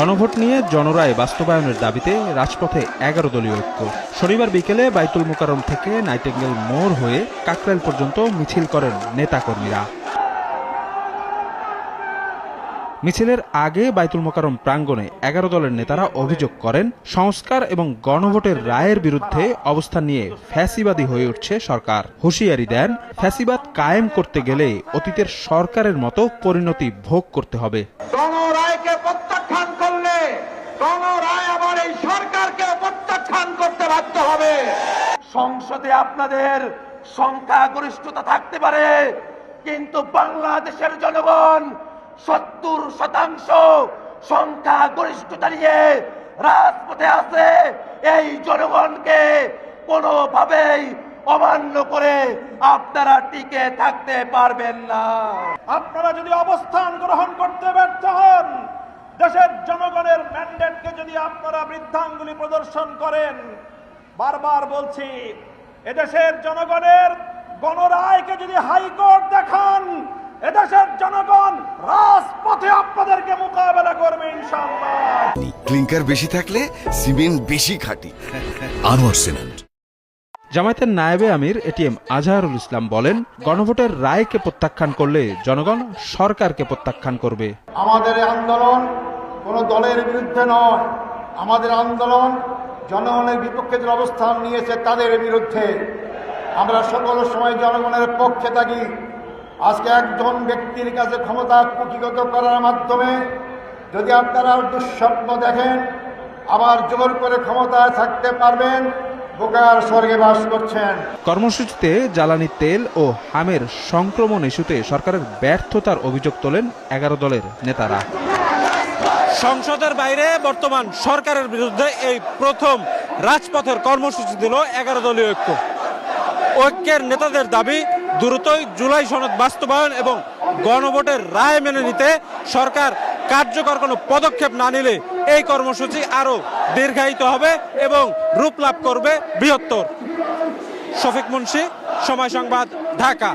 গণভোট নিয়ে জনরায় বাস্তবায়নের দাবিতে রাজপথে ১১ দলীয় ঐক্য। শনিবার বিকেলে বাইতুল মোকাররম থেকে নাইটিঙ্গেল মোড় হয়ে কাকরাইল পর্যন্ত মিছিল করেন নেতাকর্মীরা। মিছিলের আগে বাইতুল মোকাররম প্রাঙ্গণে ১১ দলের নেতারা অভিযোগ করেন, সংস্কার এবং গণভোটের রায়ের বিরুদ্ধে অবস্থান নিয়ে ফ্যাসিবাদী হয়ে উঠছে সরকার। হুঁশিয়ারি দেন, ফ্যাসিবাদ কায়েম করতে গেলে অতীতের সরকারের মতো পরিণতি ভোগ করতে হবে। গণরায়কে প্রত্যাখ্যান করলে গণরায় আবার এই সরকারকে প্রত্যাখ্যান করতে বাধ্য হবে। সংসদে আপনাদের সংখ্যাগরিষ্ঠতা থাকতে পারে, কিন্তু বাংলাদেশের জনগণ ৭০% সংখ্যাগরিষ্ঠতা নিয়ে রাজপথে আছে। এই জনগণকে কোনোভাবেই অমান্য করে আপনারা টিকে থাকতে পারবেন না। আপনারা যদি অবস্থান গ্রহণ করতে ব্যর্থ হন, দেশের জনগণের ম্যান্ডেটকে যদি আপনারা বৃদ্ধাঙ্গুলি প্রদর্শন করেন, বারবার বলছি, এদেশের জনগণের গণরায়কে যদি হাইকোর্ট দেখান, এদেশের জনগণ রাজপথে আপনাদেরকে মোকাবেলা করবে ইনশাআল্লাহ। ক্লিংকার বেশি থাকলে সিমেন্ট বেশি খাঁটি। আনোয়ার সিমেন্ট। জামায়াতের নায়েবে আমির এটিএম আজহারুল ইসলাম বলেন, গণভোটের রায়কে প্রত্যাখ্যান করলে জনগণ সরকারকে প্রত্যাখ্যান করবে। আমাদের আন্দোলন কোনো দলের বিরুদ্ধে নয়, আমাদের আন্দোলন জনগণের বিপক্ষে যে অবস্থান নিয়েছে তাদের বিরুদ্ধে। আমরা সকল সময় জনগণের পক্ষে থাকি। আজকে একজন ব্যক্তির কাছে ক্ষমতা কুক্ষিগত করার মাধ্যমে যদি আপনারা দুঃস্বপ্ন দেখেন আবার জোর করে ক্ষমতায় থাকতে পারবেন, বোকার স্বর্গে বাস করছেন। কর্মসূচিতে জ্বালানি তেল ও হামের সংক্রমণ ইস্যুতে সরকারের ব্যর্থতার অভিযোগ তোলেন ১১ দলের নেতারা। সংসদের বাইরে বর্তমান সরকারের বিরুদ্ধে এই প্রথম রাজপথের কর্মসূচি দিল ১১ দলীয় ঐক্য। ঐক্যের নেতাদের দাবি, দ্রুতই জুলাই সনদ বাস্তবায়ন এবং গণভোটের রায় মেনে নিতে সরকার কার্যকর কোনো পদক্ষেপ না নিলে এই কর্মসূচি আরও দীর্ঘায়িত হবে এবং রূপ লাভ করবে বৃহত্তর। শফিক মুন্সি, সময় সংবাদ, ঢাকা।